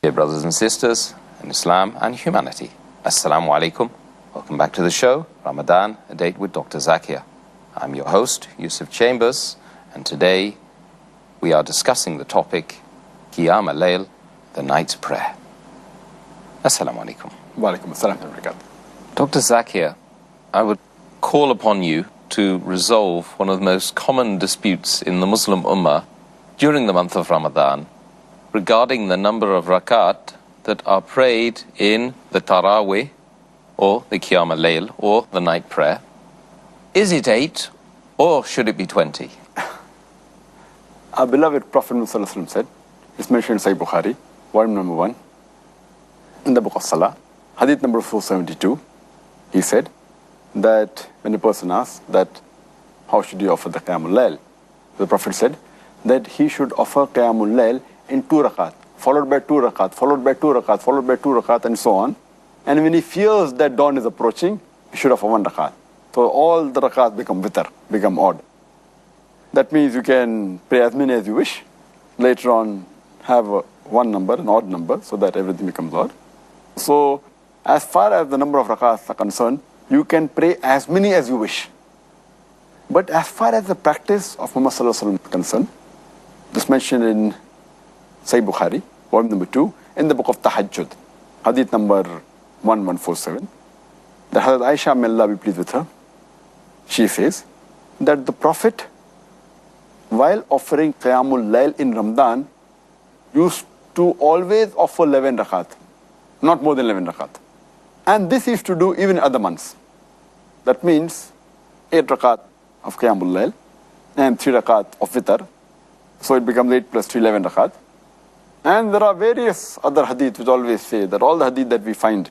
Dear brothers and sisters in Islam and humanity, Assalamu alaikum. Welcome back to the show, Ramadan, a date with Dr. Zakir. I'm your host, Yusuf Chambers, and today we are discussing the topic, Qiyam al-Layl, the night's prayer. Assalamu alaikum. Wa alaikum assalam wa barakatuh. Dr. Zakir, I would call upon you to resolve one of the most common disputes in the Muslim Ummah during the month of Ramadan regarding the number of rakat that are prayed in the Taraweeh or the Qiyam al-Layl or the night prayer. Is it 8 or should it be 20? Our beloved Prophet Muhammad said, it's mentioned in Sahih Bukhari, volume number 1, in the book of Salah, Hadith number 472, he said that when a person asks that how should you offer the Qiyam al-Layl, the Prophet said that he should offer Qiyam al-Layl in 2 rakat, followed by 2 rakat, followed by 2 rakat, followed by 2 rakat, and so on. And when he fears that dawn is approaching, he should offer 1 rakat. So all the rakat become witr, become odd. That means you can pray as many as you wish. Later on, have one number, an odd number, so that everything becomes odd. So as far as the number of rakats are concerned, you can pray as many as you wish. But as far as the practice of Muhammad Sallallahu Alaihi Wasallam is concerned, this mentioned in Sahih Bukhari, volume number 2, in the book of Tahajjud, Hadith number 1147, that Hazrat Aisha, may Allah be pleased with her, she says that the Prophet, while offering Qiyamul Layl in Ramadan, used to always offer 11 rakat, not more than 11 rakat. And this he used to do even in other months. That means 8 rakat of Qiyamul Layl and 3 rakat of Witr. So it becomes 8 plus 3, 11 rakat. And there are various other hadith which always say that all the hadith that we find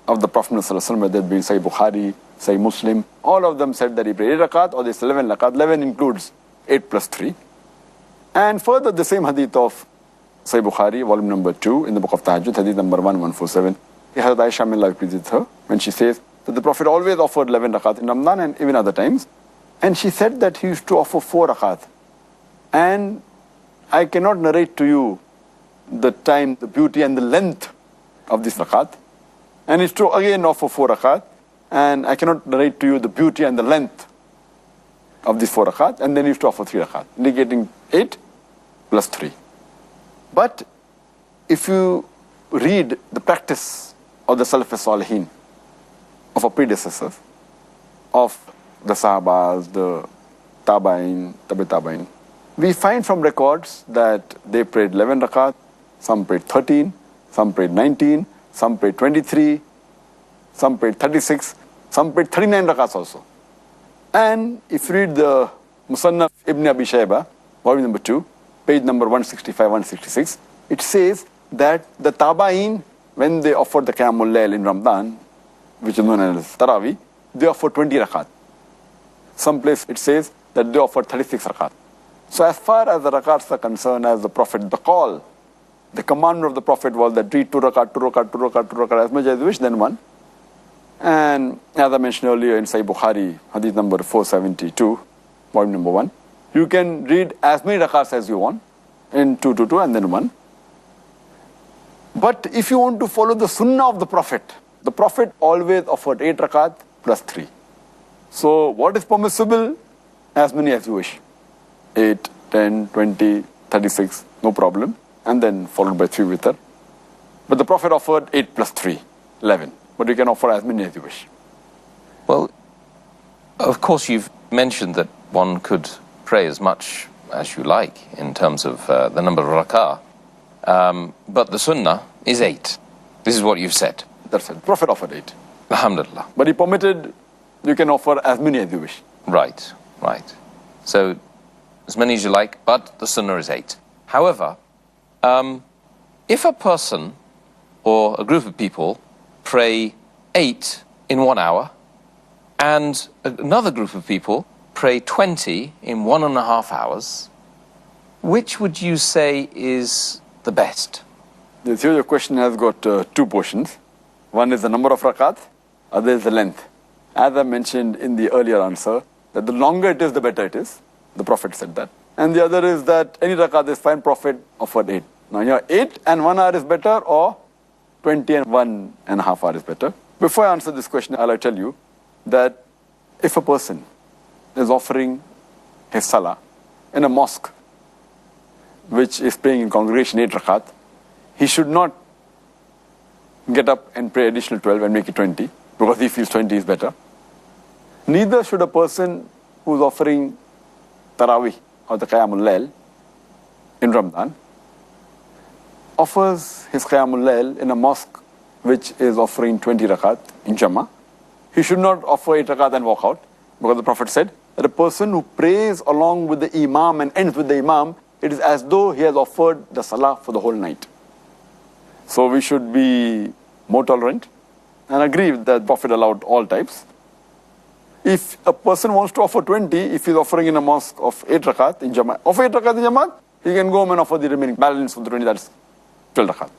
of the Prophet ﷺ, whether it be Sahih Bukhari, Sahih Muslim, all of them said that he prayed 8 rakat or this 11 rakat. 11 includes 8 plus 3. And further, the same hadith of Sahih Bukhari, volume number 2, in the book of Tahajjud, hadith number 1147, Hazrat Aisha, may Allah be pleased with her, when she says that the Prophet always offered 11 rakat in Ramadan and even other times. And she said that he used to offer 4 rakat. And I cannot narrate to you the time, the beauty and the length of this rakat. And it's to again offer 4 rakat. And I cannot narrate to you the beauty and the length of this 4 rakat. And then he used to offer 3 rakat, indicating 8 plus 3. But if you read the practice of the Salaf Salihin, of our predecessors, of the Sahabas, the Tabain, Tabi-Tabain, we find from records that they prayed 11 rakat, some prayed 13, some prayed 19, some prayed 23, some prayed 36, some prayed 39 rakats also. And if you read the Musannaf Ibn Abi Shayba, volume number 2, page number 165, 166, it says that the Tabain, when they offered the Qiyamul Layl in Ramadan, which is known as Taraweeh, they offered 20 rakat. Some place it says that they offered 36 rakat. So as far as the rakats are concerned, as the Prophet, the call, the commandment of the Prophet was that read 2 rakat, 2 rakat, 2 rakat, 2 rakat, as much as you wish, then 1. And as I mentioned earlier in Sahih Bukhari, hadith number 472, volume number 1, you can read as many rakats as you want, in 2, 2, 2, and then 1. But if you want to follow the Sunnah of the Prophet always offered 8 rakat plus 3. So what is permissible? As many as you wish. 8, 10, 20, 36, no problem. And then followed by 3 witr. But the Prophet offered 8 plus 3, 11. But you can offer as many as you wish. Well, of course you've mentioned that one could pray as much as you like in terms of the number of rakah. But the Sunnah is 8. This is what you've said. That's it. The Prophet offered 8. Alhamdulillah. But he permitted you can offer as many as you wish. Right, right. So as many as you like, but the Sunnah is 8. However, if a person or a group of people pray 8 in 1 hour and another group of people pray 20 in 1.5 hours, which would you say is the best? Here your question has got 2 portions. One is the number of rakat, other is the length. As I mentioned in the earlier answer, that the longer it is, the better it is. The Prophet said that. And the other is that any rakat is fine. Prophet offered 8. Now here 8 and 1 hour is better, or 20 and 1.5 hour is better? Before I answer this question, I'll tell you that if a person is offering his salah in a mosque which is praying in congregation 8 rakat, he should not get up and pray additional 12 and make it 20 because he feels 20 is better. Neither should a person who is offering Taraweeh or the Qiyam al-Layl in Ramadan offers his Qiyam al-Layl in a mosque which is offering 20 rakat in Jama. He should not offer 8 rakat and walk out, because the Prophet said that a person who prays along with the Imam and ends with the Imam, it is as though he has offered the Salah for the whole night. So we should be more tolerant and agree that the Prophet allowed all types. If a person wants to offer 20, if he is offering in a mosque of 8 rakat in Jamaat, offer 8 rakat in Jamaat, he can go home and offer the remaining balance of the 20, that's 12 rakat.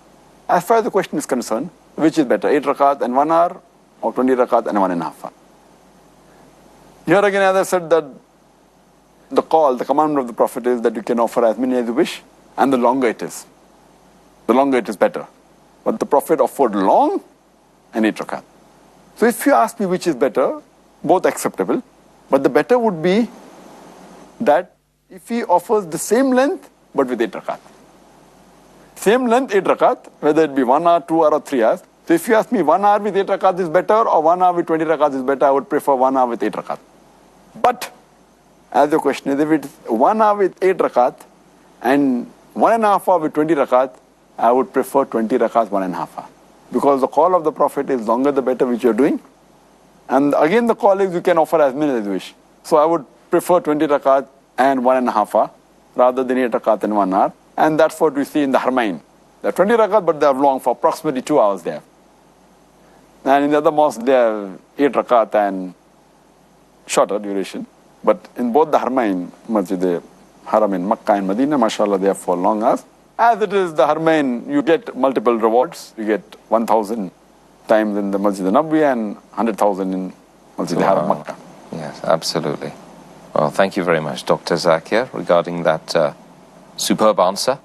As far as the question is concerned, which is better, 8 rakat and 1 hour, or 20 rakat and 1.5 hour? Here again, as I said, that the call, the commandment of the Prophet is that you can offer as many as you wish, and the longer it is better. But the Prophet offered long and 8 rakat. So if you ask me which is better, both acceptable, but the better would be that if he offers the same length but with 8 rakat. Same length, 8 rakat, whether it be 1 hour, 2 hour or 3 hours. So if you ask me 1 hour with 8 rakat is better or 1 hour with 20 rakat is better, I would prefer 1 hour with 8 rakat. But as the question is, if it's 1 hour with 8 rakat and 1.5 hour with 20 rakat, I would prefer 20 rakat 1.5 hour. Because the call of the Prophet is longer the better which you're doing. And again the call is you can offer as many as you wish. So I would prefer 20 rakat and 1.5 hour rather than 8 rakat and 1 hour. And that's what we see in the Haramain. They're 20 rakat but they are long for approximately 2 hours there. And in the other mosque they are 8 rakat and shorter duration. But in both the Haramain, Masjid Haram in Makkah and Medina, mashallah, they are for long hours. As it is the Haramain, you get multiple rewards. You get 1,000 times in the Masjid al-Nabawi and 100,000 in Masjid Haram Makkah. Yes, absolutely. Well, thank you very much, Dr. Zakir, regarding that superb answer.